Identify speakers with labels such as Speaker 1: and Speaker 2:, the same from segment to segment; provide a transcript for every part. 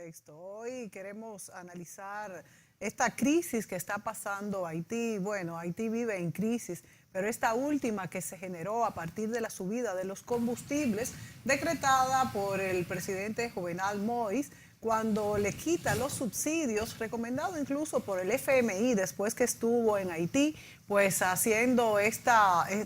Speaker 1: contexto. Hoy queremos analizar esta crisis que está pasando Haití. Bueno, Haití vive en crisis, pero esta última que se generó a partir de la subida de los combustibles decretada por el presidente Jovenel Moïse, cuando le quita los subsidios, recomendado incluso por el FMI después que estuvo en Haití, pues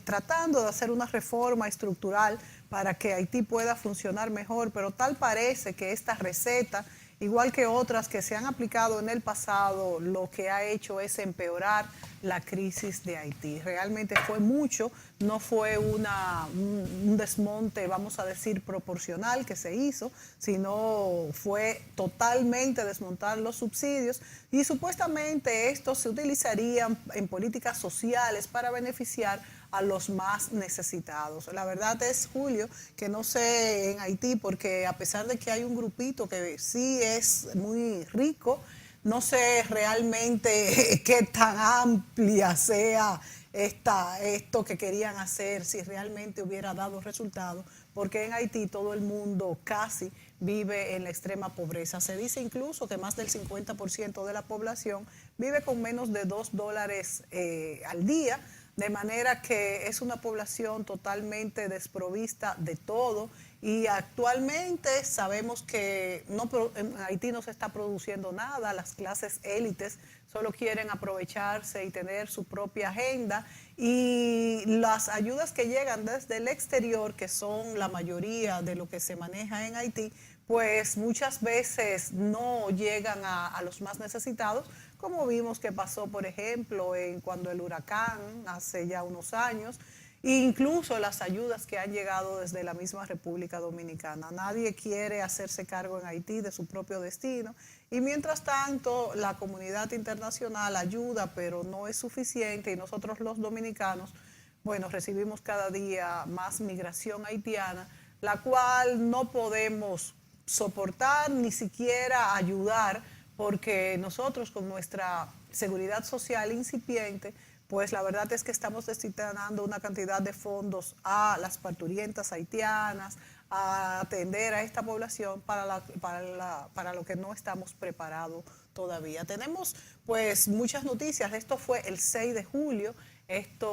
Speaker 1: tratando de hacer una reforma estructural para que Haití pueda funcionar mejor, pero tal parece que esta receta, igual que otras que se han aplicado en el pasado, lo que ha hecho es empeorar la crisis de Haití. Realmente fue mucho, no fue un desmonte, vamos a decir, proporcional que se hizo, sino fue totalmente desmontar los subsidios y supuestamente estos se utilizarían en políticas sociales para beneficiar a los más necesitados. La verdad es, Julio, que no sé en Haití, porque a pesar de que hay un grupito que sí es muy rico, no sé realmente qué tan amplia sea esto que querían hacer, si realmente hubiera dado resultado, porque en Haití todo el mundo casi vive en la extrema pobreza. Se dice incluso que más del 50% de la población vive con menos de $2 al día, de manera que es una población totalmente desprovista de todo y actualmente sabemos que en Haití no se está produciendo nada, las clases élites solo quieren aprovecharse y tener su propia agenda y las ayudas que llegan desde el exterior, que son la mayoría de lo que se maneja en Haití, pues muchas veces no llegan a los más necesitados, como vimos que pasó, por ejemplo, cuando el huracán, hace ya unos años, e incluso las ayudas que han llegado desde la misma República Dominicana. Nadie quiere hacerse cargo en Haití de su propio destino y mientras tanto la comunidad internacional ayuda, pero no es suficiente y nosotros los dominicanos, bueno, recibimos cada día más migración haitiana, la cual no podemos soportar ni siquiera ayudar, porque nosotros con nuestra seguridad social incipiente, pues la verdad es que estamos destinando una cantidad de fondos a las parturientas haitianas, a atender a esta población para lo que no estamos preparados todavía. Tenemos pues muchas noticias. Esto fue el 6 de julio, este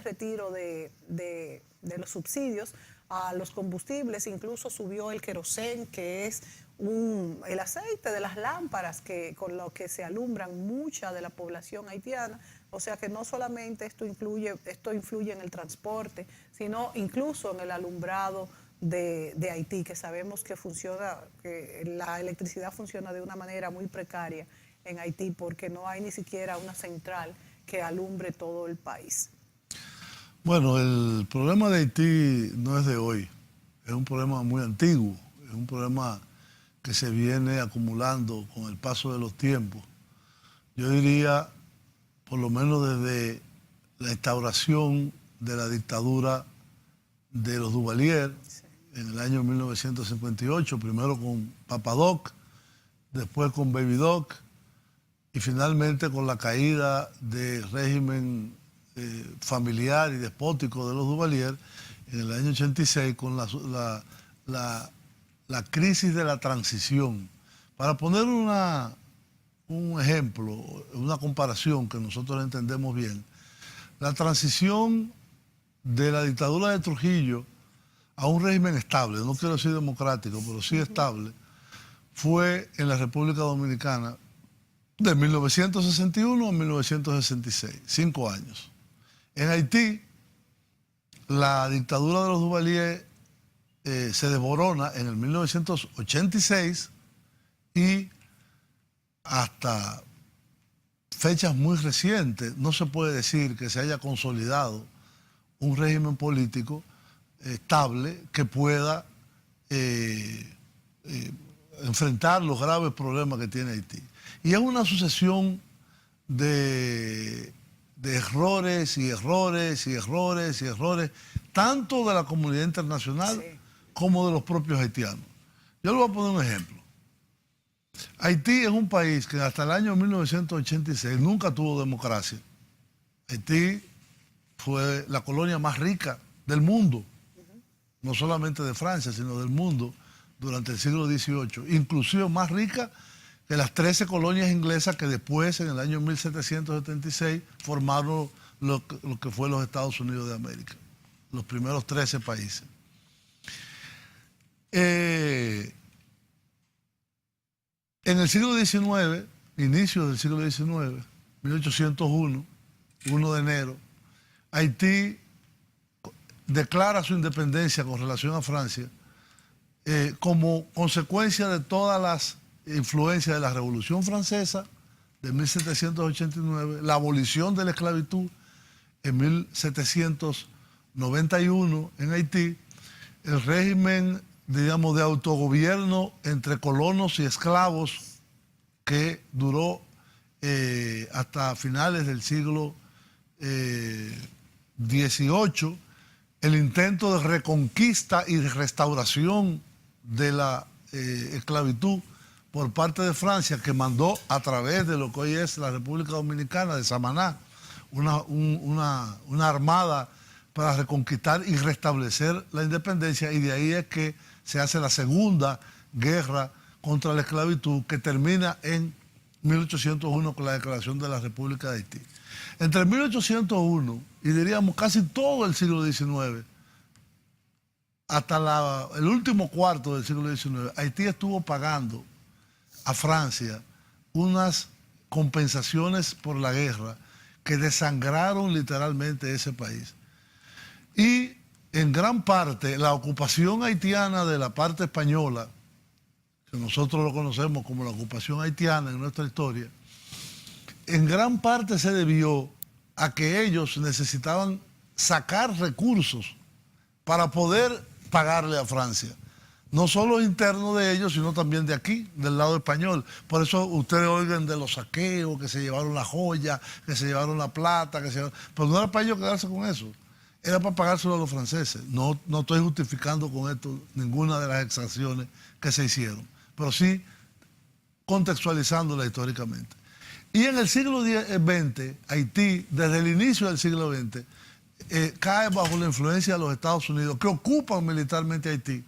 Speaker 1: retiro de los subsidios a los combustibles, incluso subió el querosén, que es el aceite de las lámparas con lo que se alumbran mucha de la población haitiana. O sea que no solamente esto influye en el transporte, sino incluso en el alumbrado de Haití, que sabemos que la electricidad funciona de una manera muy precaria en Haití, porque no hay ni siquiera una central que alumbre todo el país.
Speaker 2: Bueno, el problema de Haití no es de hoy, es un problema muy antiguo, es un problema que se viene acumulando con el paso de los tiempos. Yo diría, por lo menos desde la instauración de la dictadura de los Duvalier, sí, en el año 1958, primero con Papa Doc, después con Baby Doc, y finalmente con la caída del régimen familiar y despótico de los Duvalier en el año 86 con la crisis de la transición. Para poner un ejemplo, una comparación que nosotros entendemos bien, la transición de la dictadura de Trujillo a un régimen estable, no quiero decir democrático, pero sí estable, fue en la República Dominicana de 1961 a 1966, 5 años. En Haití, la dictadura de los Duvalier se desborona en el 1986 y hasta fechas muy recientes no se puede decir que se haya consolidado un régimen político estable que pueda enfrentar los graves problemas que tiene Haití. Y es una sucesión de errores y errores y errores y errores, tanto de la comunidad internacional, sí, como de los propios haitianos. Yo le voy a poner un ejemplo. Haití es un país que hasta el año 1986 nunca tuvo democracia. Haití fue la colonia más rica del mundo, no solamente de Francia, sino del mundo, durante el siglo XVIII, inclusive más rica que las 13 colonias inglesas que después, en el año 1776, formaron lo que fue los Estados Unidos de América, los primeros 13 países. En el siglo XIX, inicio del siglo XIX, 1801, 1 de enero, Haití declara su independencia con relación a Francia como consecuencia de todas las influencias de la Revolución Francesa de 1789, la abolición de la esclavitud en 1791 en Haití, el régimen, digamos, de autogobierno entre colonos y esclavos que duró hasta finales del siglo XVIII, el intento de reconquista y de restauración de la esclavitud por parte de Francia, que mandó a través de lo que hoy es la República Dominicana, de Samaná, una armada para reconquistar y restablecer la independencia, y de ahí es que se hace la segunda guerra contra la esclavitud, que termina en 1801 con la declaración de la República de Haití. Entre 1801 y diríamos casi todo el siglo XIX, hasta el último cuarto del siglo XIX, Haití estuvo pagando a Francia unas compensaciones por la guerra que desangraron literalmente ese país. Y en gran parte la ocupación haitiana de la parte española, que nosotros lo conocemos como la ocupación haitiana en nuestra historia, en gran parte se debió a que ellos necesitaban sacar recursos para poder pagarle a Francia. No solo interno de ellos, sino también de aquí, del lado español. Por eso ustedes oigan de los saqueos, que se llevaron la joya, que se llevaron la plata, pero no era para ellos quedarse con eso. Era para pagárselo a los franceses. No estoy justificando con esto ninguna de las exacciones que se hicieron, pero sí contextualizándola históricamente. Y en el siglo XX, Haití, desde el inicio del siglo XX, cae bajo la influencia de los Estados Unidos, que ocupan militarmente Haití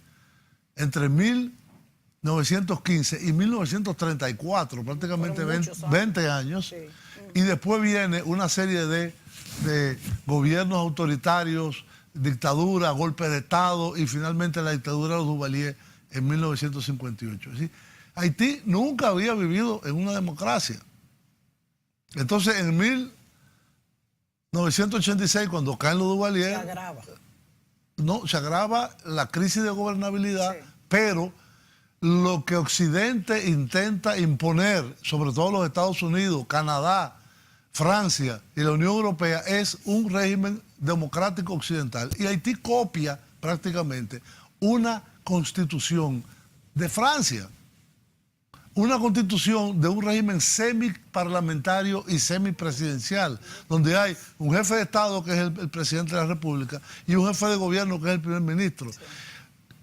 Speaker 2: entre 1915 y 1934, prácticamente 20 años, sí. Y después viene una serie de gobiernos autoritarios, dictadura, golpes de Estado y finalmente la dictadura de los Duvalier en 1958. ¿Sí? Haití nunca había vivido en una democracia. Entonces, en 1986, cuando caen los Duvalier, se agrava la crisis de gobernabilidad, sí. Pero lo que Occidente intenta imponer, sobre todo los Estados Unidos, Canadá, Francia y la Unión Europea, es un régimen democrático occidental. Y Haití copia prácticamente una constitución de Francia. Una constitución de un régimen semiparlamentario y semipresidencial, donde hay un jefe de Estado que es el presidente de la República y un jefe de gobierno que es el primer ministro. Sí.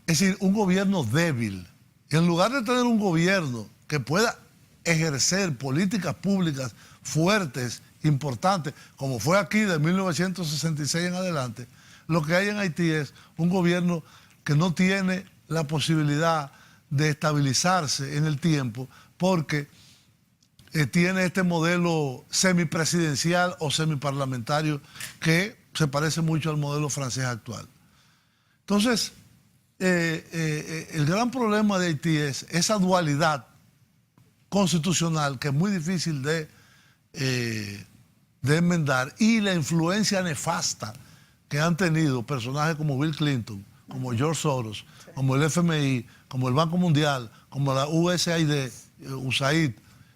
Speaker 2: Es decir, un gobierno débil. Y en lugar de tener un gobierno que pueda ejercer políticas públicas fuertes, importantes, como fue aquí de 1966 en adelante, lo que hay en Haití es un gobierno que no tiene la posibilidad de estabilizarse en el tiempo, porque tiene este modelo semipresidencial o semiparlamentario que se parece mucho al modelo francés actual. Entonces, el gran problema de Haití es esa dualidad constitucional que es muy difícil de enmendar, y la influencia nefasta que han tenido personajes como Bill Clinton, como George Soros, como el FMI, como el Banco Mundial, como la USAID,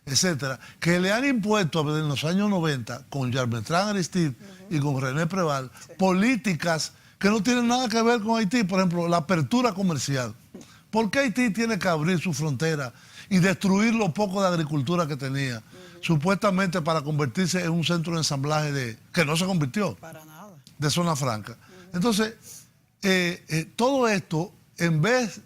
Speaker 2: etcétera, que le han impuesto en los años 90 con Jean-Bertrand Aristide y con René Préval políticas que no tienen nada que ver con Haití. Por ejemplo, la apertura comercial. ¿Por qué Haití tiene que abrir su frontera y destruir lo poco de agricultura que tenía, supuestamente para convertirse en un centro de ensamblaje que no se convirtió, para nada, de zona franca? Entonces, todo esto, en vez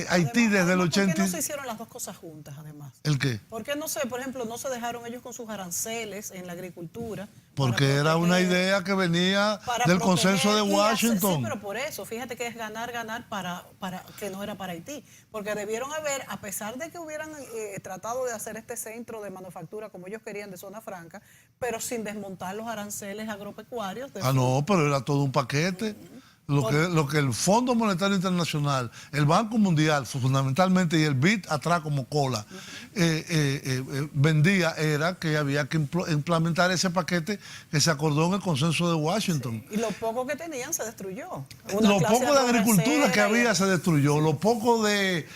Speaker 2: Haití desde el
Speaker 1: además, ¿por qué
Speaker 2: 80...
Speaker 1: no se hicieron las dos cosas juntas, además?
Speaker 2: ¿El qué?
Speaker 1: ¿Por qué no se, por ejemplo, no se dejaron ellos con sus aranceles en la agricultura?
Speaker 2: Porque era una idea que venía del consenso de Washington.
Speaker 1: Sí, pero por eso, fíjate que es ganar para que no era para Haití. Porque debieron haber, a pesar de que hubieran tratado de hacer este centro de manufactura como ellos querían de zona franca, pero sin desmontar los aranceles agropecuarios.
Speaker 2: No, pero era todo un paquete. Lo que el Fondo Monetario Internacional, el Banco Mundial fundamentalmente y el BID atrás como cola, vendía era que había que implementar ese paquete que se acordó en el consenso de Washington.
Speaker 1: Sí. Y lo poco que tenían se destruyó.
Speaker 2: Lo poco de agricultura que había se destruyó, lo poco de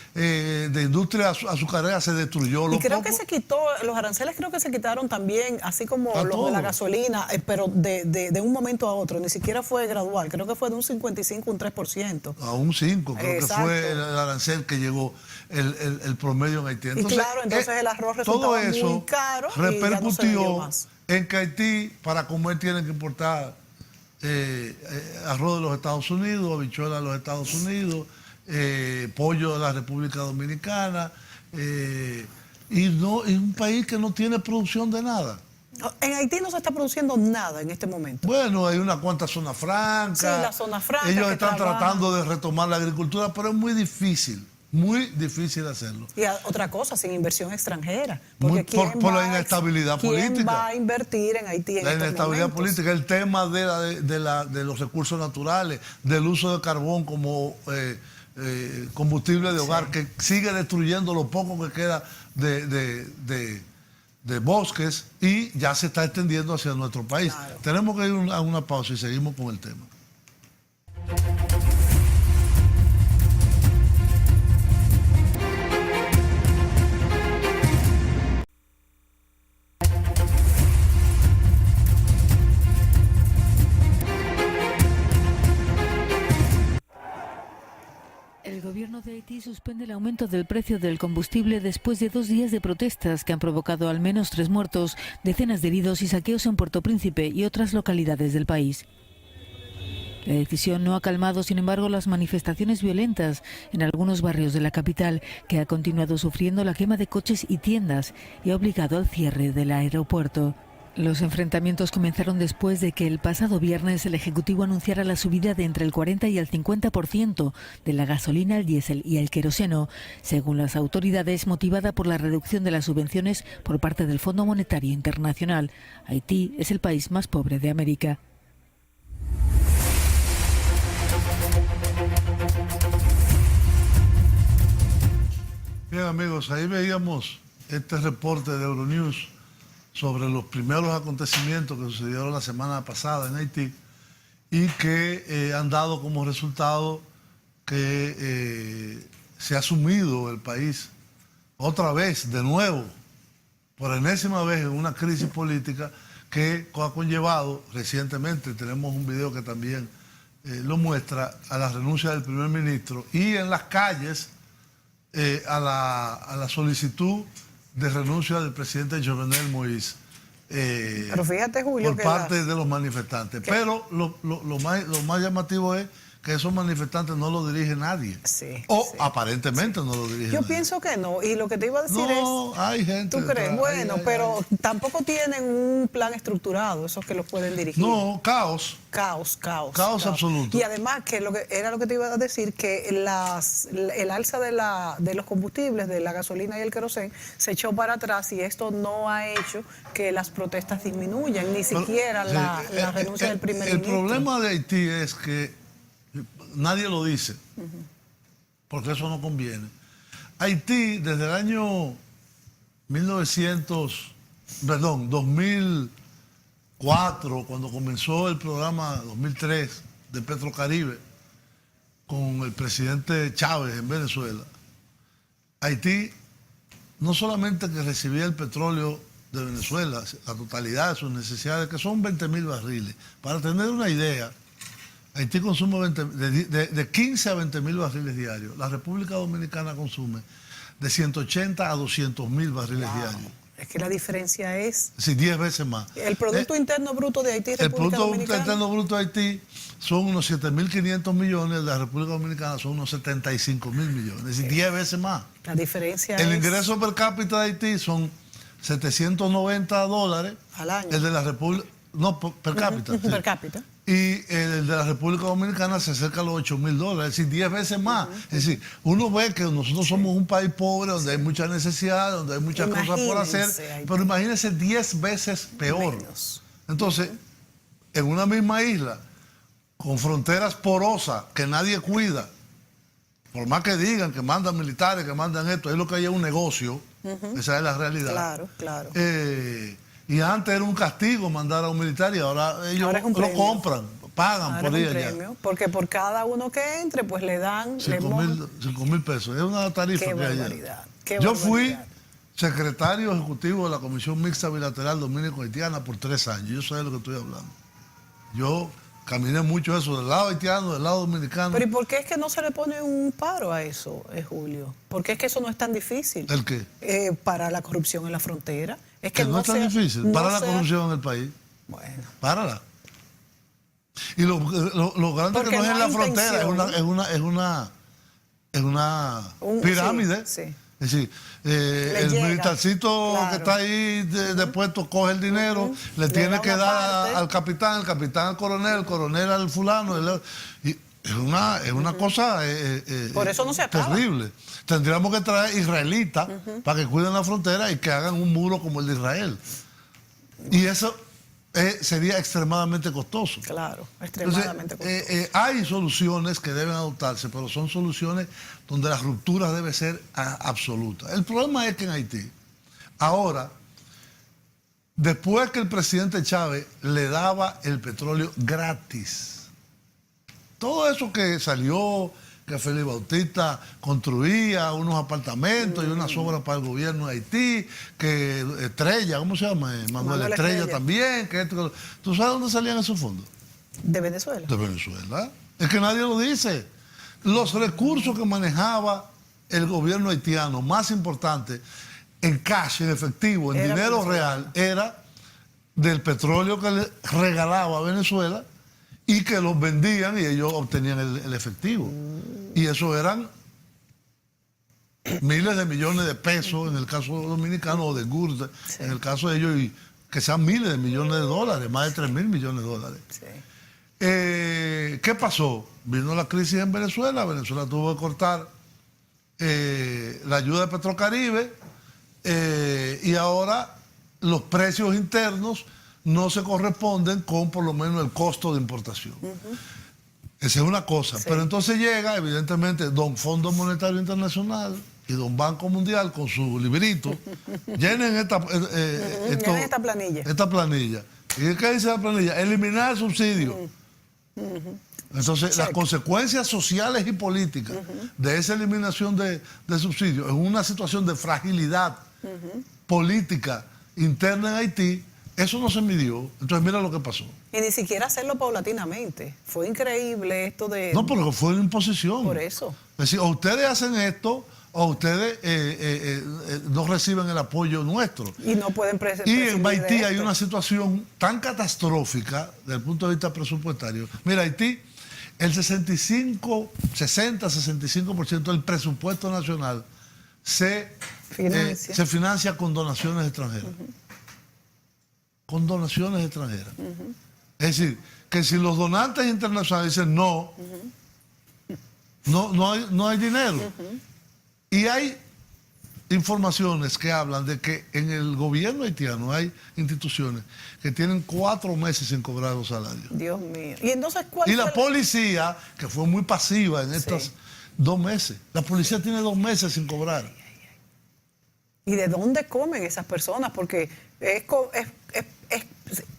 Speaker 2: industria azucarera se destruyó.
Speaker 1: Y creo que se quitó, los aranceles creo que se quitaron también, así como los de la gasolina, pero de un momento a otro, ni siquiera fue gradual, creo que fue de un 55, un 3%.
Speaker 2: A un 5, creo
Speaker 1: Exacto.
Speaker 2: que fue el arancel que llegó el promedio en Haití. Entonces,
Speaker 1: y claro, entonces el arroz resultaba
Speaker 2: todo eso
Speaker 1: muy caro
Speaker 2: repercutió
Speaker 1: y ya no se vendió más.
Speaker 2: En que Haití, para comer, tienen que importar arroz de los Estados Unidos, habichuelas de los Estados Unidos, pollo de la República Dominicana, y no, es un país que no tiene producción de nada.
Speaker 1: En Haití no se está produciendo nada en este momento.
Speaker 2: Bueno, hay unas cuantas zonas francas.
Speaker 1: Sí, las zonas francas.
Speaker 2: Ellos están tratando de retomar la agricultura, pero es muy difícil hacerlo.
Speaker 1: Y otra cosa, sin inversión extranjera. Porque
Speaker 2: por la inestabilidad política.
Speaker 1: ¿Quién va a invertir en Haití en
Speaker 2: la
Speaker 1: estos
Speaker 2: inestabilidad
Speaker 1: momentos?
Speaker 2: política, el tema de los recursos naturales, del uso de carbón como combustible de hogar, que sigue destruyendo lo poco que queda de bosques y ya se está extendiendo hacia nuestro país.
Speaker 1: Claro.
Speaker 2: Tenemos que ir a una pausa y seguimos con el tema.
Speaker 3: El gobierno de Haití suspende el aumento del precio del combustible después de 2 días de protestas que han provocado al menos 3 muertos, decenas de heridos y saqueos en Puerto Príncipe y otras localidades del país. La decisión no ha calmado, sin embargo, las manifestaciones violentas en algunos barrios de la capital, que ha continuado sufriendo la quema de coches y tiendas y ha obligado al cierre del aeropuerto. Los enfrentamientos comenzaron después de que el pasado viernes el Ejecutivo anunciara la subida de entre el 40 y el 50% de la gasolina, el diésel y el queroseno, según las autoridades, motivada por la reducción de las subvenciones por parte del Fondo Monetario Internacional. Haití es el país más pobre de América.
Speaker 2: Bien, amigos, ahí veíamos este reporte de Euronews sobre los primeros acontecimientos que sucedieron la semana pasada en Haití y que han dado como resultado que se ha sumido el país otra vez, de nuevo, por enésima vez en una crisis política que ha conllevado recientemente, tenemos un video que también lo muestra, a la renuncia del primer ministro y en las calles a la solicitud de renuncia del presidente Jovenel Moïse.
Speaker 1: Pero fíjate, Julio,
Speaker 2: por parte de los manifestantes. Pero lo más llamativo es que esos manifestantes no lo dirige nadie.
Speaker 1: Sí,
Speaker 2: aparentemente no lo dirige
Speaker 1: Yo
Speaker 2: nadie.
Speaker 1: pienso que no. Y lo que te iba a decir es...
Speaker 2: hay gente...
Speaker 1: ¿Tú crees? Bueno, pero tampoco tienen un plan estructurado, esos que los pueden dirigir.
Speaker 2: No, caos.
Speaker 1: Caos
Speaker 2: absoluto.
Speaker 1: Y además, que era lo que te iba a decir, que el alza de los combustibles, de la gasolina y el querosén, se echó para atrás y esto no ha hecho que las protestas disminuyan, ni siquiera la renuncia del primer ministro.
Speaker 2: El problema de Haití es que nadie lo dice, porque eso no conviene. Haití, desde el año 2004, cuando comenzó el programa 2003 de Petrocaribe, con el presidente Chávez en Venezuela, Haití no solamente que recibía el petróleo de Venezuela, la totalidad de sus necesidades, que son 20.000 barriles. Para tener una idea, Haití consume de 15 a 20.000 barriles diarios. La República Dominicana consume de 180 a 200.000 barriles diarios.
Speaker 1: Es que la diferencia es...
Speaker 2: Sí, 10 veces más.
Speaker 1: El Producto Interno Bruto de Haití y
Speaker 2: El
Speaker 1: República
Speaker 2: Producto
Speaker 1: Dominicana.
Speaker 2: Interno Bruto de Haití son unos 7.500 millones, de la República Dominicana son unos 75.000 millones, es decir, 10 veces más.
Speaker 1: La diferencia
Speaker 2: El
Speaker 1: es...
Speaker 2: ingreso per cápita de Haití son $790
Speaker 1: al año.
Speaker 2: El de la República, no, per cápita. Sí.
Speaker 1: Per cápita.
Speaker 2: Y el de la República Dominicana se acerca a los $8.000, es decir, 10 veces más. Es decir, uno ve que nosotros somos un país pobre, donde hay mucha necesidad, donde hay muchas cosas por hacer, pero imagínense 10 veces peor.
Speaker 1: Menos.
Speaker 2: Entonces, en una misma isla, con fronteras porosas que nadie cuida, por más que digan que mandan militares, que mandan esto, es lo que hay es un negocio, esa es la realidad.
Speaker 1: Claro, claro.
Speaker 2: Y antes era un castigo mandar a un militar y ahora ellos
Speaker 1: Ahora es un
Speaker 2: lo
Speaker 1: premio.
Speaker 2: compran, pagan
Speaker 1: Ahora
Speaker 2: por
Speaker 1: es un
Speaker 2: ir allá.
Speaker 1: premio, porque por cada uno que entre, pues le dan...
Speaker 2: 5.000 pesos. Es una tarifa
Speaker 1: Qué
Speaker 2: que hay.
Speaker 1: barbaridad. Qué
Speaker 2: Yo fui
Speaker 1: barbaridad.
Speaker 2: secretario ejecutivo de la Comisión Mixta Bilateral Dominico-Haitiana por 3 años. Yo sé de lo que estoy hablando. Yo caminé mucho eso, del lado haitiano, del lado dominicano.
Speaker 1: Pero ¿y por qué es que no se le pone un paro a eso, Julio? ¿Por qué es que eso no es tan difícil?
Speaker 2: ¿El qué?
Speaker 1: Para la corrupción en la frontera. Es
Speaker 2: Que no es tan difícil. Para la corrupción en el país.
Speaker 1: Bueno.
Speaker 2: Párala. Y lo grande
Speaker 1: Porque
Speaker 2: que no es en la
Speaker 1: hay
Speaker 2: frontera,
Speaker 1: intención.
Speaker 2: es una pirámide.
Speaker 1: Sí, sí.
Speaker 2: Es decir, el
Speaker 1: llega,
Speaker 2: militarcito
Speaker 1: claro.
Speaker 2: que está ahí de puesto coge el dinero, le tiene
Speaker 1: da
Speaker 2: que
Speaker 1: una
Speaker 2: dar
Speaker 1: parte.
Speaker 2: al capitán, el capitán al coronel, el coronel al fulano. Y es una cosa
Speaker 1: Por eso no se acaba.
Speaker 2: terrible. Tendríamos que traer israelitas para que cuiden la frontera y que hagan un muro como el de Israel. Y eso sería extremadamente costoso.
Speaker 1: Claro,
Speaker 2: Entonces,
Speaker 1: extremadamente costoso.
Speaker 2: hay soluciones que deben adoptarse, pero son soluciones donde la ruptura debe ser absoluta. El problema es que en Haití, ahora, después que el presidente Chávez le daba el petróleo gratis, todo eso que salió, que Félix Bautista construía unos apartamentos y unas obras para el gobierno de Haití, que Estrella, ¿cómo se llama? Manuel Estrella también. ¿Tú sabes dónde salían esos fondos?
Speaker 1: ¿De Venezuela?
Speaker 2: De Venezuela. Es que nadie lo dice. Los recursos que manejaba el gobierno haitiano, más importante, en cash, en efectivo, en
Speaker 1: Era
Speaker 2: dinero
Speaker 1: venezolano.
Speaker 2: real, era del petróleo que le regalaba a Venezuela y que los vendían y ellos obtenían el efectivo. Y eso eran miles de millones de pesos en el caso dominicano, o de GURD, en el caso de ellos, y que sean miles de millones de dólares, más de 3.000 millones de dólares.
Speaker 1: Sí.
Speaker 2: ¿Qué pasó? Vino la crisis en Venezuela, Venezuela tuvo que cortar la ayuda de Petrocaribe y ahora los precios internos no se corresponden con por lo menos el costo de importación. Esa es una cosa.
Speaker 1: Sí.
Speaker 2: Pero entonces llega, evidentemente, don Fondo Monetario Internacional y don Banco Mundial con su librito, llenen esta
Speaker 1: planilla.
Speaker 2: Esta planilla. ¿Y qué dice la planilla? Eliminar el subsidio. Entonces, las consecuencias sociales y políticas de esa eliminación de subsidios en una situación de fragilidad política interna en Haití, eso no se midió. Entonces, mira lo que pasó.
Speaker 1: Y ni siquiera hacerlo paulatinamente. Fue increíble esto de...
Speaker 2: No, pero fue una imposición.
Speaker 1: Por eso.
Speaker 2: Es decir, o ustedes hacen esto, o ustedes no reciben el apoyo nuestro.
Speaker 1: Y no pueden
Speaker 2: Y en Haití hay una situación tan catastrófica desde el punto de vista presupuestario. Mira, Haití, el 60-65% del presupuesto nacional se financia con donaciones extranjeras. Con donaciones extranjeras. Es decir, que si los donantes internacionales dicen no hay dinero. Y hay informaciones que hablan de que en el gobierno haitiano hay instituciones que tienen 4 meses sin cobrar los salarios.
Speaker 1: Dios mío. Y entonces, ¿cuál
Speaker 2: Y
Speaker 1: fue
Speaker 2: la policía, que fue muy pasiva en estos 2 meses, la policía tiene 2 meses sin cobrar.
Speaker 1: ¿Y de dónde comen esas personas? Porque es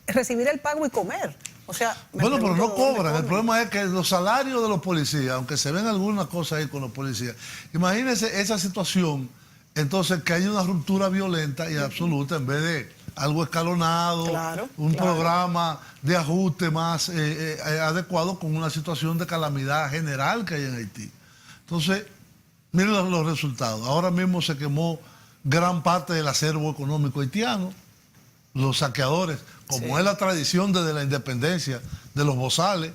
Speaker 1: recibir el pago y comer. O sea,
Speaker 2: bueno, pero no cobran. El
Speaker 1: comen.
Speaker 2: problema es que los salarios de los policías, aunque se ven algunas cosas ahí con los policías, imagínense esa situación, entonces que hay una ruptura violenta y absoluta en vez de algo escalonado, un programa de ajuste más adecuado con una situación de calamidad general que hay en Haití. Entonces, miren los resultados. Ahora mismo se quemó gran parte del acervo económico haitiano. Los saqueadores, como es la tradición desde la independencia de los bozales,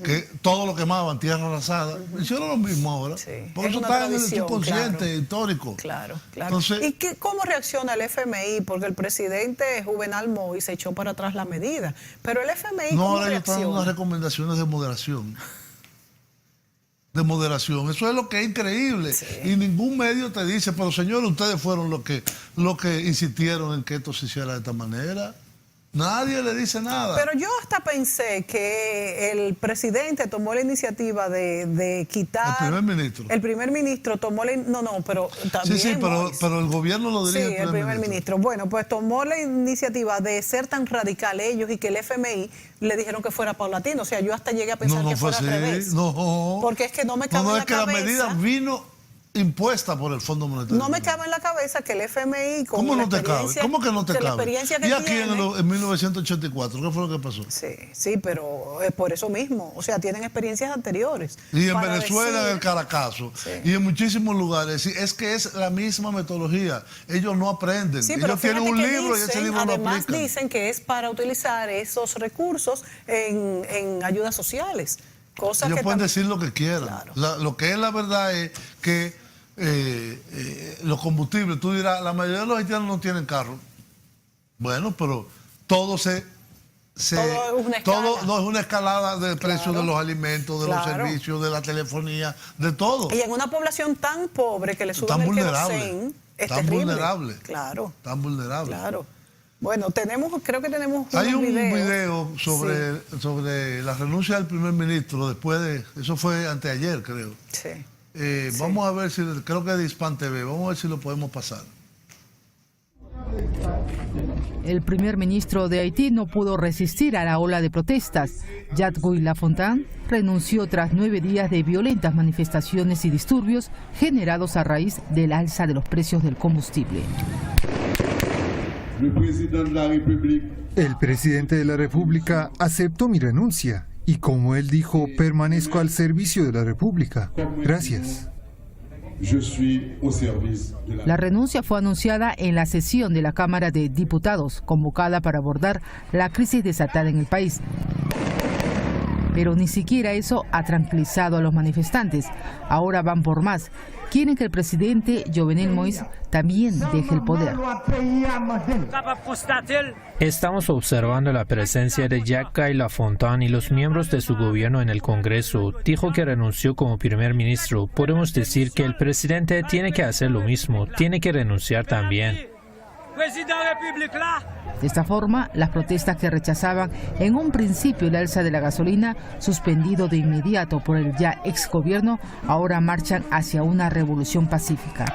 Speaker 2: que todo lo quemaban, tierra arrasada, hicieron lo mismo ahora. Por eso está en el subconsciente histórico.
Speaker 1: Claro.
Speaker 2: Entonces,
Speaker 1: ¿y cómo reacciona el FMI? Porque el presidente Juvenal Moïse echó para atrás la medida. Pero el FMI,
Speaker 2: no,
Speaker 1: ¿cómo
Speaker 2: ahora ellos están dando unas recomendaciones de moderación. Eso es lo que es increíble. Y ningún medio te dice, pero señores, ustedes fueron los que insistieron en que esto se hiciera de esta manera. Nadie le dice nada.
Speaker 1: Pero yo hasta pensé que el presidente tomó la iniciativa de quitar...
Speaker 2: El primer ministro
Speaker 1: tomó la... No, pero también...
Speaker 2: Sí, pero el gobierno lo dirige.
Speaker 1: Sí, el primer ministro. Bueno, pues tomó la iniciativa de ser tan radical ellos y que el FMI le dijeron que fuera paulatino. O sea, yo hasta llegué a pensar que fuera al revés.
Speaker 2: No.
Speaker 1: Porque es que no me cabe en la cabeza...
Speaker 2: No, es que la medida vino impuesta por el Fondo Monetario.
Speaker 1: No me cabe en la cabeza que el FMI...
Speaker 2: ¿Cómo no te cabe? ¿Cómo que no te cabe?
Speaker 1: ¿Y
Speaker 2: aquí en 1984? ¿Qué fue lo que pasó?
Speaker 1: Sí, pero es por eso mismo. O sea, tienen experiencias anteriores.
Speaker 2: Y en Venezuela, en el Caracazo, y en muchísimos lugares. Es que es la misma metodología. Ellos no aprenden. Ellos tienen un libro y ese libro lo aplican.
Speaker 1: Además dicen que es para utilizar esos recursos en ayudas sociales.
Speaker 2: Ellos pueden decir lo que quieran.
Speaker 1: Claro.
Speaker 2: Lo que es la verdad es que los combustibles, tú dirás, la mayoría de los haitianos no tienen carro. Bueno, pero todo no es una escalada del precio de los alimentos, de los servicios, de la telefonía, de todo.
Speaker 1: Y en una población tan pobre que le suben el querosén, es terrible.
Speaker 2: Vulnerable.
Speaker 1: Claro.
Speaker 2: Tan vulnerable.
Speaker 1: Claro. Bueno, creo que tenemos
Speaker 2: Hay un video sobre la renuncia del primer ministro después de... Eso fue anteayer, creo.
Speaker 1: Sí.
Speaker 2: Vamos a ver si... Creo que es de Hispan TV. Vamos a ver si lo podemos pasar.
Speaker 4: El primer ministro de Haití no pudo resistir a la ola de protestas. Jacques Lafontaine renunció tras 9 días de violentas manifestaciones y disturbios generados a raíz del alza de los precios del combustible.
Speaker 5: El presidente de la República aceptó mi renuncia y, como él dijo, permanezco al servicio de la República. Gracias.
Speaker 4: La renuncia fue anunciada en la sesión de la Cámara de Diputados, convocada para abordar la crisis desatada en el país. Pero ni siquiera eso ha tranquilizado a los manifestantes. Ahora van por más. Quieren que el presidente Jovenel Moïse también deje el poder.
Speaker 6: Estamos observando la presencia de Jacques Lafontaine y los miembros de su gobierno en el Congreso. Dijo que renunció como primer ministro. Podemos decir que el presidente tiene que hacer lo mismo, tiene que renunciar también.
Speaker 4: De esta forma, las protestas que rechazaban en un principio el alza de la gasolina, suspendido de inmediato por el ya ex gobierno, ahora marchan hacia una revolución pacífica.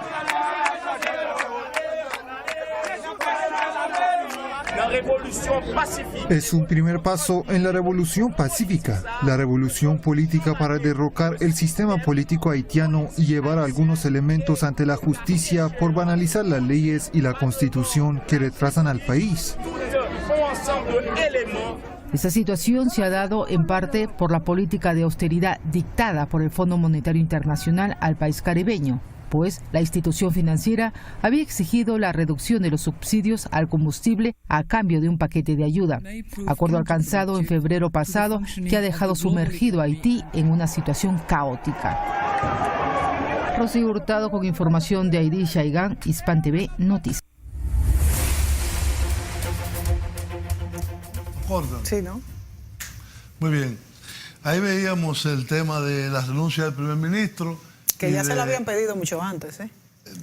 Speaker 5: Es un primer paso en la revolución pacífica, la revolución política para derrocar el sistema político haitiano y llevar algunos elementos ante la justicia por banalizar las leyes y la constitución que retrasan al país.
Speaker 4: Esta situación se ha dado en parte por la política de austeridad dictada por el Fondo Monetario Internacional al país caribeño, pues la institución financiera había exigido la reducción de los subsidios al combustible a cambio de un paquete de ayuda, acuerdo alcanzado en febrero pasado que ha dejado sumergido a Haití en una situación caótica. Rocío Hurtado con información de Aidí Shaigán, Hispan TV Noticias.
Speaker 1: Sí, ¿no?
Speaker 2: Muy bien. Ahí veíamos el tema de la renuncia del primer ministro.
Speaker 1: Que ya se lo habían pedido mucho antes,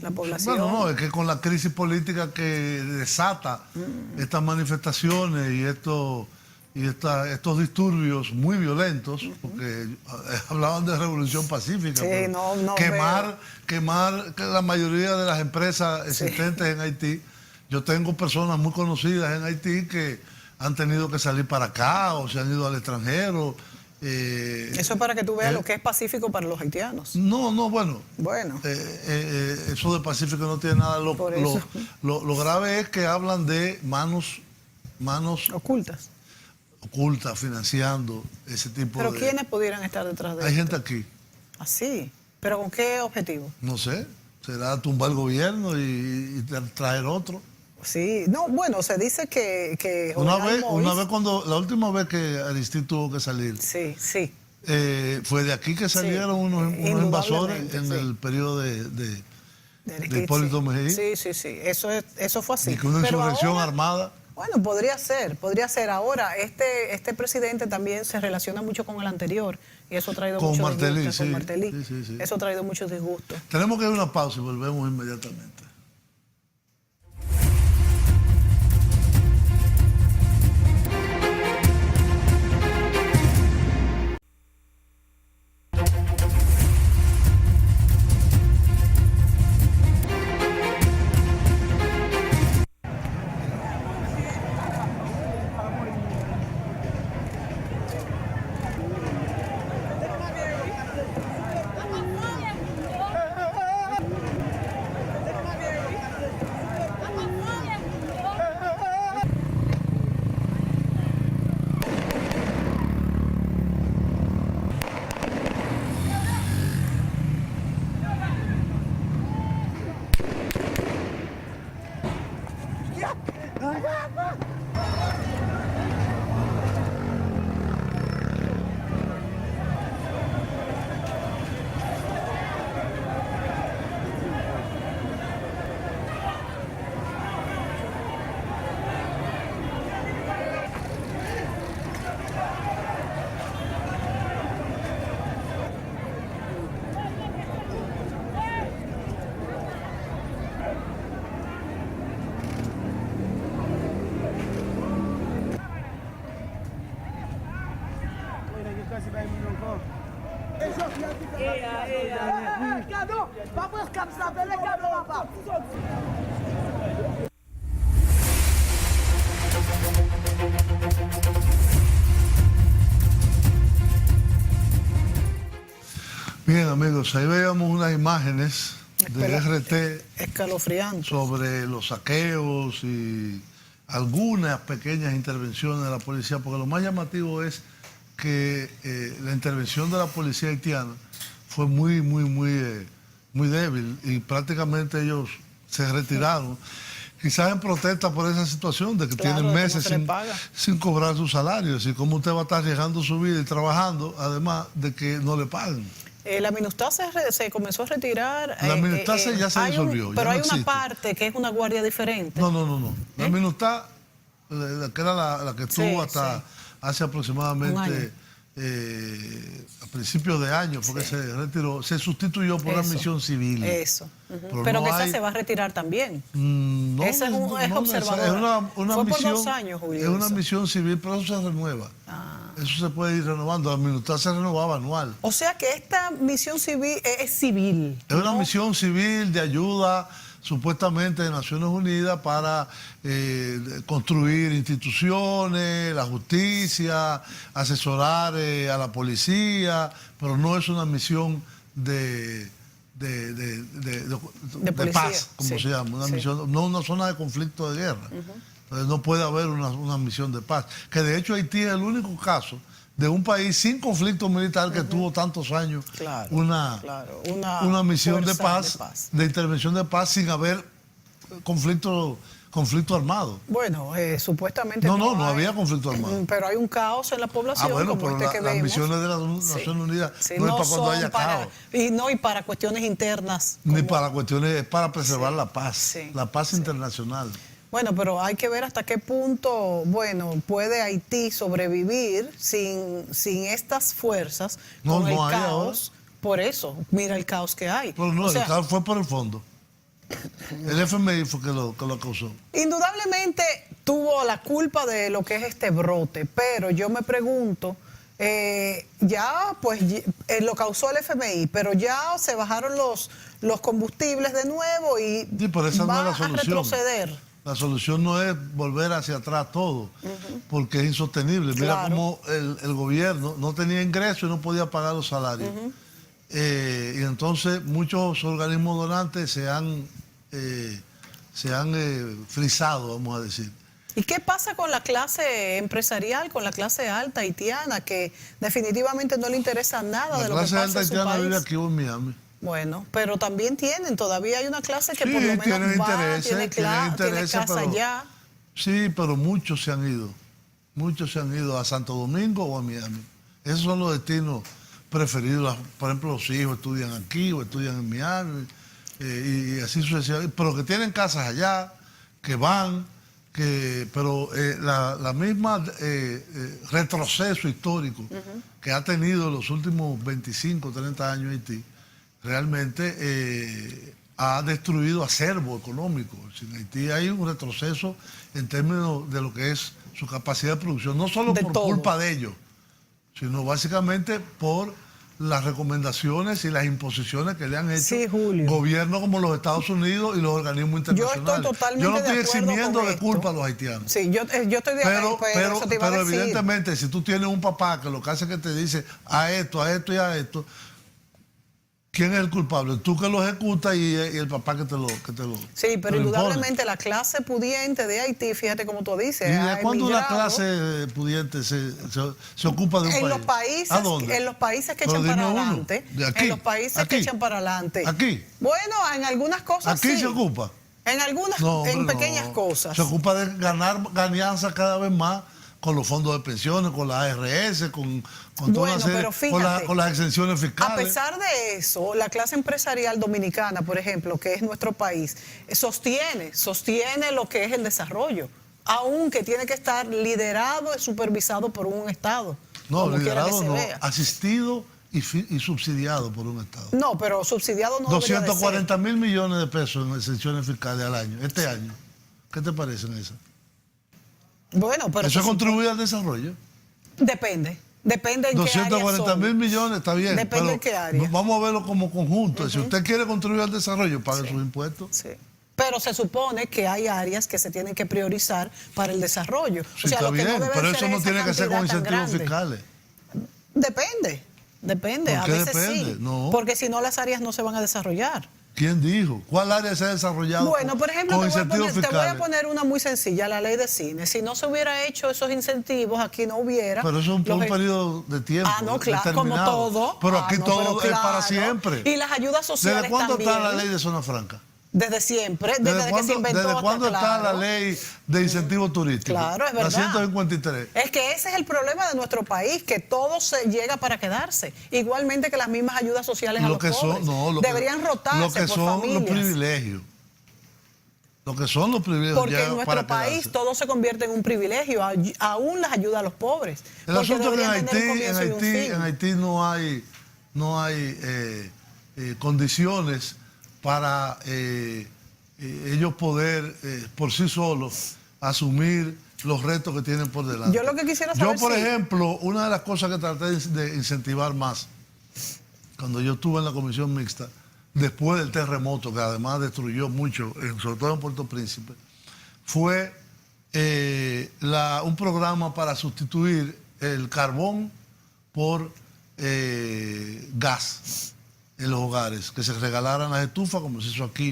Speaker 1: la población.
Speaker 2: Bueno, no, es que con la crisis política que desata estas manifestaciones y estos disturbios muy violentos, porque hablaban de revolución pacífica, quemar la mayoría de las empresas existentes en Haití. Yo tengo personas muy conocidas en Haití que han tenido que salir para acá o se han ido al extranjero.
Speaker 1: Eso es para que tú veas lo que es pacífico para los haitianos.
Speaker 2: Bueno. Eso de pacífico no tiene nada. Lo grave es que hablan de manos
Speaker 1: ocultas,
Speaker 2: financiando ese tipo
Speaker 1: ¿Pero quiénes pudieran estar detrás de esto?
Speaker 2: Hay gente aquí.
Speaker 1: ¿Ah, sí? ¿Pero con qué objetivo?
Speaker 2: No sé. será tumbar el gobierno y traer otro.
Speaker 1: Sí, no, bueno, se dice que
Speaker 2: Una
Speaker 1: Jovenel
Speaker 2: vez cuando, la última vez que Aristide tuvo que salir,
Speaker 1: sí, sí.
Speaker 2: fue de aquí que salieron unos invasores en el periodo de Hipólito Mejía.
Speaker 1: Sí, sí, sí, eso fue así.
Speaker 2: Y que una
Speaker 1: Pero
Speaker 2: insurrección
Speaker 1: ahora,
Speaker 2: armada.
Speaker 1: bueno, podría ser. Ahora, este presidente también se relaciona mucho con el anterior y eso ha traído
Speaker 2: Con
Speaker 1: mucho
Speaker 2: Martelly,
Speaker 1: disgusto. Con
Speaker 2: sí.
Speaker 1: Martelly.
Speaker 2: Sí.
Speaker 1: Eso ha traído muchos disgustos.
Speaker 2: Tenemos que ir a una pausa y volvemos inmediatamente. Bien, amigos, ahí veíamos unas imágenes del RT
Speaker 1: Escalofriante.
Speaker 2: sobre los saqueos y algunas pequeñas intervenciones de la policía, porque lo más llamativo es que la intervención de la policía haitiana fue muy débil y prácticamente ellos se retiraron, quizás en protesta por esa situación de que tienen meses sin cobrar su salario. Es decir, cómo usted va a estar arriesgando su vida y trabajando, además de que no le paguen.
Speaker 1: La MINUSTAH se comenzó a retirar.
Speaker 2: La MINUSTAH ya se disolvió.
Speaker 1: Pero
Speaker 2: ya
Speaker 1: hay
Speaker 2: no
Speaker 1: una
Speaker 2: existe.
Speaker 1: parte que es una guardia diferente.
Speaker 2: No. La MINUSTAH, que era la que estuvo hasta hace aproximadamente a principios de año, porque se retiró, se sustituyó por una misión civil.
Speaker 1: Eso. Pero que esa se va a retirar también.
Speaker 2: No,
Speaker 1: esa es observadora.
Speaker 2: Es una
Speaker 1: Fue
Speaker 2: misión,
Speaker 1: por 2 años, Julio.
Speaker 2: es una misión civil, pero eso se renueva. Eso se puede ir renovando. La MINUSTAH se renovaba anual.
Speaker 1: O sea que esta misión civil es civil.
Speaker 2: Es una misión civil de ayuda supuestamente de Naciones Unidas para construir instituciones, la justicia, asesorar a la policía, pero no es una misión de paz, como se llama, una misión, no una zona de conflicto de guerra. Entonces no puede haber una misión de paz. Que de hecho Haití es el único caso de un país sin conflicto militar que tuvo tantos años una misión de paz, de intervención de paz sin haber conflicto armado.
Speaker 1: Bueno, supuestamente
Speaker 2: no había conflicto armado.
Speaker 1: Pero hay un caos en la población,
Speaker 2: bueno,
Speaker 1: como
Speaker 2: pero
Speaker 1: que
Speaker 2: las
Speaker 1: vemos.
Speaker 2: misiones de las Naciones Unidas no es para cuando haya caos.
Speaker 1: Y para cuestiones internas.
Speaker 2: Ni para cuestiones, es para preservar la paz, la paz internacional.
Speaker 1: Bueno, pero hay que ver hasta qué punto, puede Haití sobrevivir sin estas fuerzas, con el caos. Por eso, mira el caos que hay.
Speaker 2: Pero no, el caos fue por el fondo. El FMI fue que lo causó.
Speaker 1: Indudablemente tuvo la culpa de lo que es este brote, pero yo me pregunto, lo causó el FMI, pero ya se bajaron los combustibles de nuevo y
Speaker 2: pero esa no es la solución.
Speaker 1: A retroceder.
Speaker 2: La solución no es volver hacia atrás todo, porque es insostenible. Mira cómo el gobierno no tenía ingresos y no podía pagar los salarios. Y entonces muchos organismos donantes se han frisado, vamos a decir.
Speaker 1: ¿Y qué pasa con la clase empresarial, con la clase alta haitiana, que definitivamente no le interesa nada de lo que pasa en su país?
Speaker 2: La clase alta haitiana vive aquí en Miami.
Speaker 1: Bueno, pero también todavía hay una clase que
Speaker 2: Sí,
Speaker 1: por lo menos
Speaker 2: tienen intereses,
Speaker 1: tiene casa
Speaker 2: pero,
Speaker 1: allá.
Speaker 2: Sí, pero muchos se han ido. Muchos se han ido a Santo Domingo o a Miami. Esos son los destinos preferidos. Por ejemplo, los hijos estudian aquí o estudian en Miami y así sucesivamente. Pero que tienen casas allá, que van, pero la misma retroceso histórico que ha tenido los últimos 25, 30 años Haití, realmente ha destruido acervo económico. En Haití hay un retroceso en términos de lo que es su capacidad de producción, no solo por culpa de ellos, sino básicamente por las recomendaciones y las imposiciones que le han hecho gobiernos como los Estados Unidos y los organismos internacionales.
Speaker 1: Yo estoy totalmente
Speaker 2: Yo no estoy
Speaker 1: de acuerdo
Speaker 2: eximiendo
Speaker 1: con
Speaker 2: de
Speaker 1: esto.
Speaker 2: culpa a los haitianos.
Speaker 1: Sí, yo estoy de acuerdo, pero eso te iba a decir.
Speaker 2: Evidentemente, si tú tienes un papá que lo que hace es que te dice a esto y a esto, ¿quién es el culpable? Tú que lo ejecutas y el papá que te lo
Speaker 1: Sí, pero
Speaker 2: te lo
Speaker 1: indudablemente
Speaker 2: impone.
Speaker 1: la clase pudiente de Haití, fíjate como tú dices,
Speaker 2: ¿Y
Speaker 1: ha
Speaker 2: de cuándo una
Speaker 1: emigrado
Speaker 2: clase pudiente se ocupa de un
Speaker 1: en
Speaker 2: país?
Speaker 1: los países, en los países que
Speaker 2: Pero
Speaker 1: echan para
Speaker 2: dime uno.
Speaker 1: adelante,
Speaker 2: De aquí,
Speaker 1: en los países que
Speaker 2: aquí.
Speaker 1: echan para adelante.
Speaker 2: Aquí.
Speaker 1: Bueno, en algunas cosas
Speaker 2: ¿Aquí
Speaker 1: sí.
Speaker 2: se ocupa?
Speaker 1: En algunas,
Speaker 2: No,
Speaker 1: en
Speaker 2: hombre,
Speaker 1: pequeñas
Speaker 2: no.
Speaker 1: cosas.
Speaker 2: Se ocupa de ganar ganancias cada vez más con los fondos de pensiones, con la ARS, con toda una serie,
Speaker 1: pero fíjate,
Speaker 2: con las exenciones fiscales.
Speaker 1: A pesar de eso, la clase empresarial dominicana, por ejemplo, que es nuestro país, sostiene lo que es el desarrollo, aunque tiene que estar liderado y supervisado por un Estado.
Speaker 2: No,
Speaker 1: como quiera que
Speaker 2: liderado
Speaker 1: se
Speaker 2: no,
Speaker 1: vea.
Speaker 2: asistido y subsidiado por un Estado.
Speaker 1: No, pero subsidiado no debería de ser.
Speaker 2: 240 mil millones de pesos en exenciones fiscales al año, este año. ¿Qué te parecen esas?
Speaker 1: Bueno, pero
Speaker 2: ¿Eso contribuye al desarrollo?
Speaker 1: Depende en qué área
Speaker 2: 240 mil millones, está bien.
Speaker 1: Depende
Speaker 2: pero
Speaker 1: en qué área.
Speaker 2: Vamos a verlo como conjunto. Si usted quiere contribuir al desarrollo, pague sus impuestos.
Speaker 1: Sí. Pero se supone que hay áreas que se tienen que priorizar para el desarrollo.
Speaker 2: Sí, está bien, pero eso no tiene que ser con incentivos fiscales.
Speaker 1: Depende.
Speaker 2: ¿Por
Speaker 1: A
Speaker 2: qué
Speaker 1: veces
Speaker 2: depende?
Speaker 1: sí.
Speaker 2: No.
Speaker 1: Porque si no, las áreas no se van a desarrollar.
Speaker 2: ¿Quién dijo? ¿Cuál área se ha desarrollado
Speaker 1: Bueno, por ejemplo,
Speaker 2: con
Speaker 1: te voy
Speaker 2: incentivos
Speaker 1: a
Speaker 2: fiscales?
Speaker 1: poner una muy sencilla, la ley de cine. Si no se hubiera hecho esos incentivos, aquí no hubiera.
Speaker 2: Pero eso es por un periodo de tiempo.
Speaker 1: Ah, no, claro, como
Speaker 2: determinado.
Speaker 1: todo.
Speaker 2: Pero aquí todo
Speaker 1: pero
Speaker 2: es para
Speaker 1: claro.
Speaker 2: siempre.
Speaker 1: Y las ayudas sociales
Speaker 2: ¿Desde cuándo
Speaker 1: también.
Speaker 2: está la ley de zona franca?
Speaker 1: Desde siempre, desde que se inventó.
Speaker 2: ¿Desde cuándo está
Speaker 1: claro.
Speaker 2: la ley de incentivos turísticos?
Speaker 1: Claro, es verdad.
Speaker 2: La 153.
Speaker 1: Es que ese es el problema de nuestro país, que todo se llega para quedarse. Igualmente que las mismas ayudas sociales a los pobres. Deberían rotarse
Speaker 2: lo que
Speaker 1: por
Speaker 2: son
Speaker 1: familias.
Speaker 2: los privilegios. Lo que son los privilegios.
Speaker 1: Porque en nuestro país todo se convierte en un privilegio, aún las ayudas a los pobres.
Speaker 2: El asunto es que
Speaker 1: en
Speaker 2: Haití no hay condiciones para ellos poder por sí solos asumir los retos que tienen por delante.
Speaker 1: Yo lo que quisiera saber
Speaker 2: por ejemplo, una de las cosas que traté de incentivar más cuando yo estuve en la comisión mixta, después del terremoto, que además destruyó mucho, sobre todo en Puerto Príncipe, fue un programa para sustituir el carbón por gas en los hogares, que se regalaran las estufas, como se hizo aquí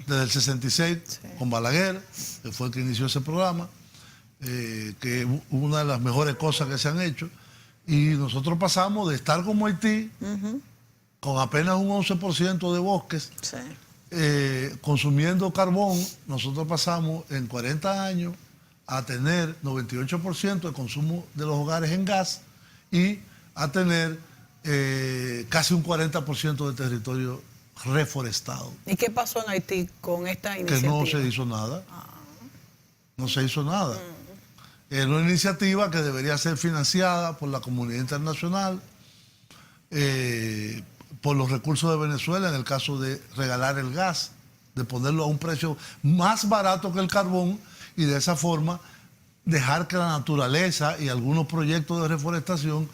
Speaker 2: desde el 66, con Balaguer, que fue el que inició ese programa, que es una de las mejores cosas que se han hecho. Y nosotros pasamos de estar como Haití, con apenas un 11% de bosques, consumiendo carbón. Nosotros pasamos en 40 años a tener 98% de consumo de los hogares en gas y a tener casi un 40% de territorio reforestado.
Speaker 1: ¿Y qué pasó en Haití con esta iniciativa?
Speaker 2: Que no se hizo nada. No se hizo nada. Era una iniciativa que debería ser financiada por la comunidad internacional, por los recursos de Venezuela, en el caso de regalar el gas, de ponerlo a un precio más barato que el carbón y de esa forma dejar que la naturaleza y algunos proyectos de reforestación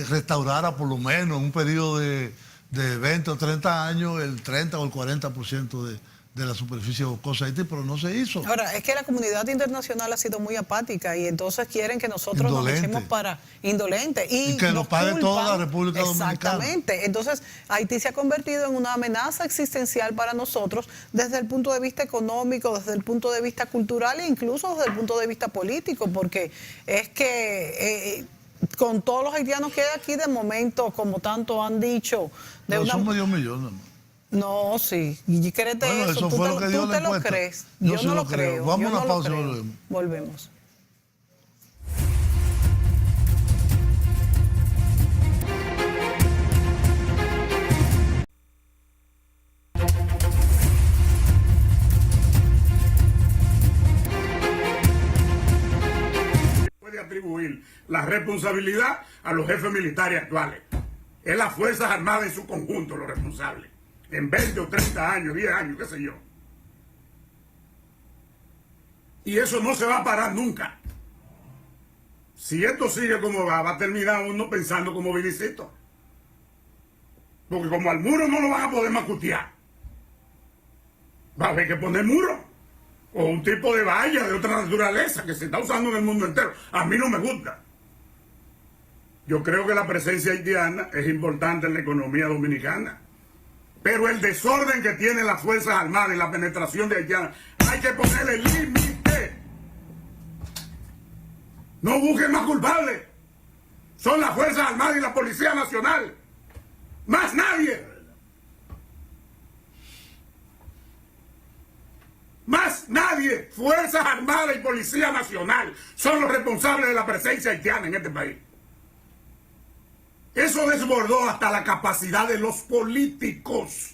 Speaker 2: restaurara por lo menos en un periodo de 20 o 30 años el 30 o el 40% de la superficie boscosa de Haití, pero no se hizo.
Speaker 1: Ahora, es que la comunidad internacional ha sido muy apática y entonces quieren que nosotros nos echemos para indolentes. Y
Speaker 2: que nos pague toda la República Dominicana.
Speaker 1: Exactamente. Entonces, Haití se ha convertido en una amenaza existencial para nosotros desde el punto de vista económico, desde el punto de vista cultural e incluso desde el punto de vista político, porque es que con todos los haitianos que hay aquí, de momento, como tanto han dicho...
Speaker 2: Son medio millón, ¿no?
Speaker 1: No, sí. Y créete
Speaker 2: Bueno, eso
Speaker 1: tú
Speaker 2: fue lo que dio
Speaker 1: tú
Speaker 2: la
Speaker 1: te lo
Speaker 2: encuesta.
Speaker 1: crees.
Speaker 2: Yo
Speaker 1: Yo
Speaker 2: sí
Speaker 1: no
Speaker 2: lo
Speaker 1: lo
Speaker 2: creo.
Speaker 1: creo.
Speaker 2: Vamos
Speaker 1: Yo
Speaker 2: a una
Speaker 1: no lo
Speaker 2: pausa y
Speaker 1: creo.
Speaker 2: volvemos.
Speaker 1: Volvemos.
Speaker 7: Puede atribuir la responsabilidad a los jefes militares actuales. Es las Fuerzas Armadas en su conjunto los responsables. En 20 o 30 años, 10 años, qué sé yo. Y eso no se va a parar nunca. Si esto sigue como va a terminar uno pensando como Vinicito. Porque como al muro no lo van a poder macutear. Va a haber que poner muro. O un tipo de valla de otra naturaleza que se está usando en el mundo entero. A mí no me gusta. Yo creo que la presencia haitiana es importante en la economía dominicana. Pero el desorden que tienen las Fuerzas Armadas y la penetración de haitianos, hay que ponerle límite. No busquen más culpables. Son las Fuerzas Armadas y la Policía Nacional. Más nadie. Más nadie. Fuerzas Armadas y Policía Nacional son los responsables de la presencia haitiana en este país. Eso desbordó hasta la capacidad de los políticos.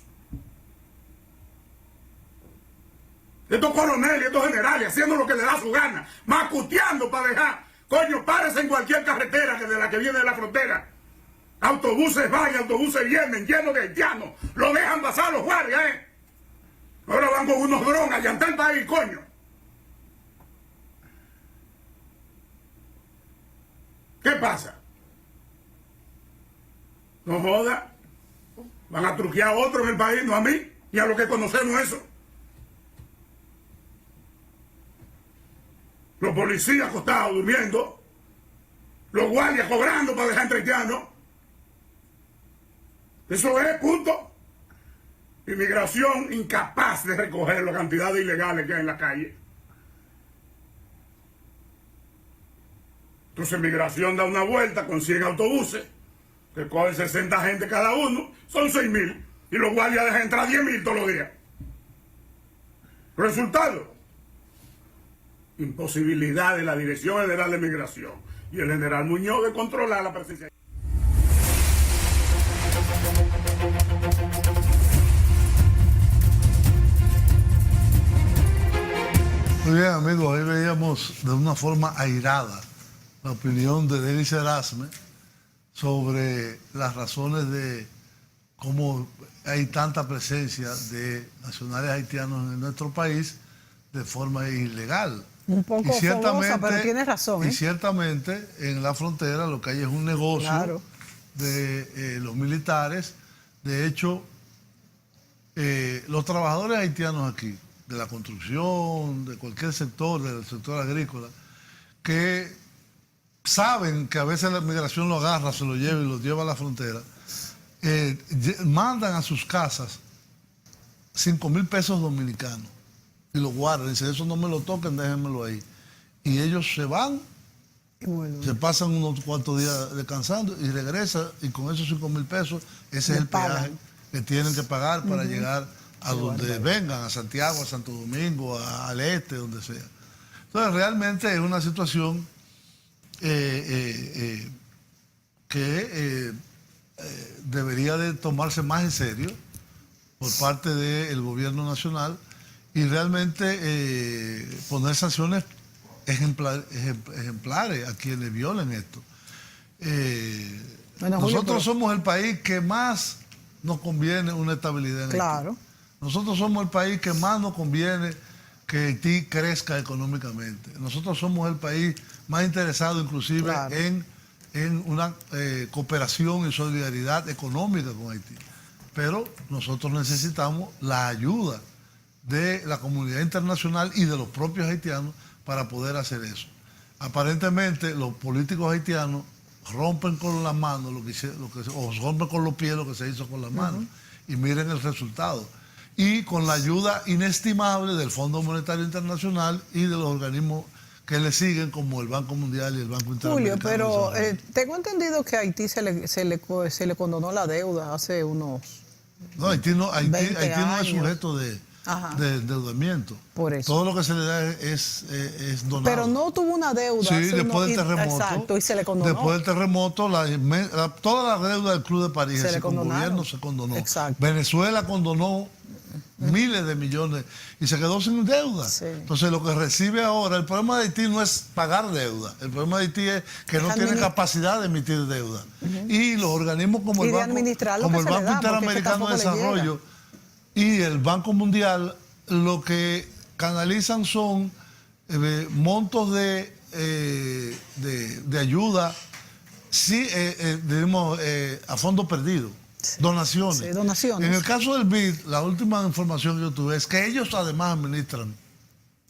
Speaker 7: Estos coroneles, estos generales, haciendo lo que les da su gana, macuteando para dejar. Coño, párese en cualquier carretera que de la que viene de la frontera. Autobuses van, autobuses vienen, llenos de haitianos. Lo dejan pasar los guardias, ¿eh? Ahora van con unos drones a allantar el país, coño. ¿Qué pasa? No joda. Van a truquear a otro en el país, no a mí, y a los que conocemos eso. Los policías acostados durmiendo, los guardias cobrando para dejar entre haitianos. Eso es, punto. Inmigración incapaz de recoger la cantidad de ilegales que hay en la calle. Entonces migración da una vuelta con 100 autobuses, que cogen 60 gente cada uno, son 6.000, y los guardias dejan entrar 10.000 todos los días. Resultado, imposibilidad de la Dirección General de Migración y el general Muñoz de controlar la presencia.
Speaker 2: Muy bien, amigos, ahí veíamos de una forma airada la opinión de Denis Erasme sobre las razones de cómo hay tanta presencia de nacionales haitianos en nuestro país de forma ilegal.
Speaker 1: Un poco fogosa, pero tienes razón.
Speaker 2: Y ciertamente en la frontera lo que hay es un negocio
Speaker 1: Claro.
Speaker 2: de los militares. De hecho, los trabajadores haitianos aquí, de la construcción, de cualquier sector, del sector agrícola, que saben que a veces la migración lo agarra, se lo lleva y lo lleva a la frontera, mandan a sus casas 5,000 pesos dominicanos y lo guardan. Dicen, eso no me lo toquen, déjenmelo ahí. Y ellos se van, se pasan unos cuantos días descansando y regresan, y con esos 5,000 pesos, ese es el peaje que tienen que pagar para llegar a donde vengan, a Santiago, a Santo Domingo, al este, donde sea. Entonces, realmente es una situación que debería de tomarse más en serio por parte del gobierno nacional y realmente poner sanciones ejemplares a quienes violen esto.
Speaker 1: Bueno, Julio,
Speaker 2: nosotros somos el país que más nos conviene una estabilidad en
Speaker 1: Claro.
Speaker 2: Haití. Nosotros somos el país que más nos conviene que Haití crezca económicamente. Nosotros somos el país más interesado inclusive
Speaker 1: Claro.
Speaker 2: en una cooperación y solidaridad económica con Haití. Pero nosotros necesitamos la ayuda de la comunidad internacional y de los propios haitianos para poder hacer eso. Aparentemente los políticos haitianos rompen con las manos o rompen con los pies lo que se hizo con las manos. Y miren el resultado. Y con la ayuda inestimable del Fondo Monetario Internacional y de los organismos que le siguen, como el Banco Mundial y el Banco Interamericano.
Speaker 1: Julio, pero
Speaker 2: de Desarrollo.
Speaker 1: tengo entendido que a Haití se le condonó la deuda hace unos
Speaker 2: No, Haití no es
Speaker 1: 20 años.
Speaker 2: sujeto de endeudamiento.
Speaker 1: Por eso.
Speaker 2: Todo lo que se le da es donado.
Speaker 1: Pero no tuvo una deuda.
Speaker 2: Sí, después del terremoto.
Speaker 1: Exacto, y se le condonó.
Speaker 2: Después del terremoto, toda la deuda del Club de París,
Speaker 1: Se le
Speaker 2: con
Speaker 1: condonaron.
Speaker 2: gobierno se condonó.
Speaker 1: Exacto.
Speaker 2: Venezuela condonó miles de millones y se quedó sin deuda.
Speaker 1: Sí.
Speaker 2: Entonces, lo que recibe ahora, el problema de Haití no es pagar deuda. El problema de Haití es que no tiene capacidad de emitir deuda. Y los organismos como
Speaker 1: Y
Speaker 2: el
Speaker 1: de
Speaker 2: Banco,
Speaker 1: administrar lo
Speaker 2: como
Speaker 1: que
Speaker 2: el
Speaker 1: se le
Speaker 2: Banco
Speaker 1: da, porque es que
Speaker 2: Interamericano de
Speaker 1: tampoco le llega.
Speaker 2: Desarrollo y el Banco Mundial, lo que canalizan son montos de ayuda, sí, digamos, a fondo perdido, donaciones.
Speaker 1: Sí, donaciones.
Speaker 2: En el caso del BID, la última información que yo tuve es que ellos además administran.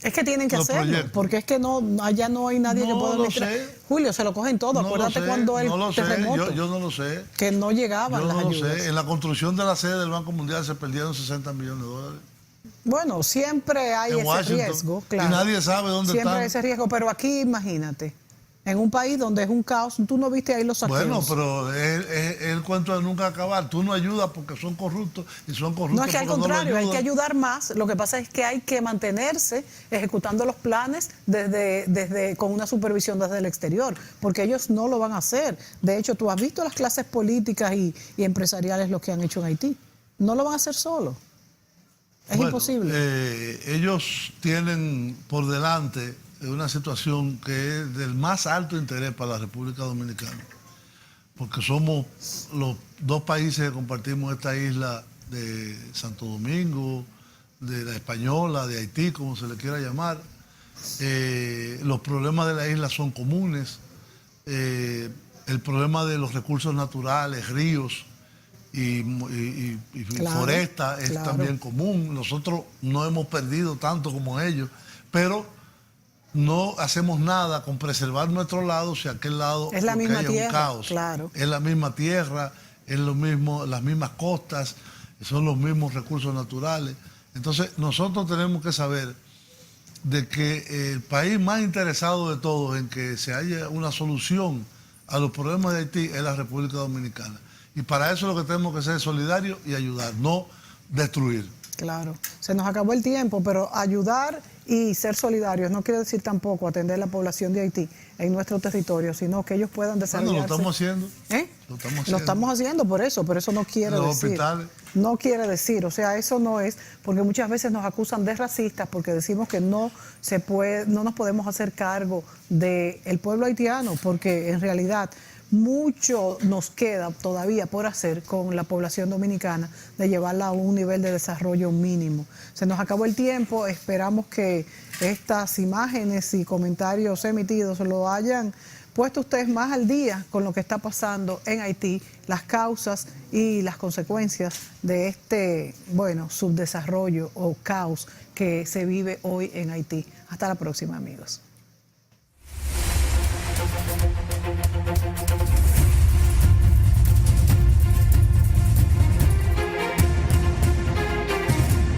Speaker 1: Es que tienen que
Speaker 2: Los
Speaker 1: hacerlo,
Speaker 2: proyectos.
Speaker 1: porque es que allá no hay nadie que
Speaker 2: No
Speaker 1: pueda
Speaker 2: lo
Speaker 1: administrar.
Speaker 2: sé.
Speaker 1: Julio, se lo cogen todo.
Speaker 2: No
Speaker 1: Acuérdate
Speaker 2: lo sé,
Speaker 1: cuando el
Speaker 2: no lo sé,
Speaker 1: terremoto,
Speaker 2: yo no lo sé.
Speaker 1: que no llegaban
Speaker 2: Yo
Speaker 1: las
Speaker 2: no lo
Speaker 1: ayudas.
Speaker 2: sé. En la construcción de la sede del Banco Mundial se perdieron $60 millones.
Speaker 1: Bueno, siempre hay
Speaker 2: En
Speaker 1: ese
Speaker 2: Washington.
Speaker 1: riesgo,
Speaker 2: Y
Speaker 1: claro.
Speaker 2: nadie sabe dónde
Speaker 1: siempre
Speaker 2: están.
Speaker 1: hay ese riesgo, pero aquí imagínate, en un país donde es un caos, tú no viste ahí los saqueos.
Speaker 2: Bueno, pero es el cuento de nunca acabar. Tú no ayudas porque son corruptos y son corruptos
Speaker 1: No, es que al
Speaker 2: porque no lo
Speaker 1: contrario, hay que
Speaker 2: ayudan.
Speaker 1: ayudar más. Lo que pasa es que hay que mantenerse ejecutando los planes con una supervisión desde el exterior, porque ellos no lo van a hacer. De hecho, tú has visto las clases políticas y empresariales lo que han hecho en Haití. No lo van a hacer solo. Es imposible.
Speaker 2: Ellos tienen por delante una situación que es del más alto interés para la República Dominicana, porque somos los dos países que compartimos esta isla de Santo Domingo, de la Española, de Haití, como se le quiera llamar. Los problemas de la isla son comunes. El problema de los recursos naturales, ríos y
Speaker 1: Claro,
Speaker 2: foresta es
Speaker 1: claro.
Speaker 2: también común. Nosotros no hemos perdido tanto como ellos, pero no hacemos nada con preservar nuestro lado si aquel lado
Speaker 1: Es la
Speaker 2: lo que
Speaker 1: misma
Speaker 2: hay
Speaker 1: tierra,
Speaker 2: es un caos.
Speaker 1: claro.
Speaker 2: Es la misma tierra, es lo mismo, las mismas costas, son los mismos recursos naturales. Entonces nosotros tenemos que saber de que el país más interesado de todos en que se haya una solución a los problemas de Haití es la República Dominicana. Y para eso lo que tenemos que ser es solidarios y ayudar, no destruir.
Speaker 1: Claro, se nos acabó el tiempo, pero ayudar y ser solidarios no quiere decir tampoco atender la población de Haití en nuestro territorio, sino que ellos puedan desarrollarse.
Speaker 2: Bueno, lo estamos haciendo.
Speaker 1: Lo estamos haciendo por eso no quiere
Speaker 2: Los
Speaker 1: decir.
Speaker 2: hospitales.
Speaker 1: No quiere decir, o sea, eso no es, porque muchas veces nos acusan de racistas porque decimos que no nos podemos hacer cargo del pueblo haitiano, porque en realidad mucho nos queda todavía por hacer con la población dominicana de llevarla a un nivel de desarrollo mínimo. Se nos acabó el tiempo, esperamos que estas imágenes y comentarios emitidos lo hayan puesto ustedes más al día con lo que está pasando en Haití, las causas y las consecuencias de este, subdesarrollo o caos que se vive hoy en Haití. Hasta la próxima, amigos.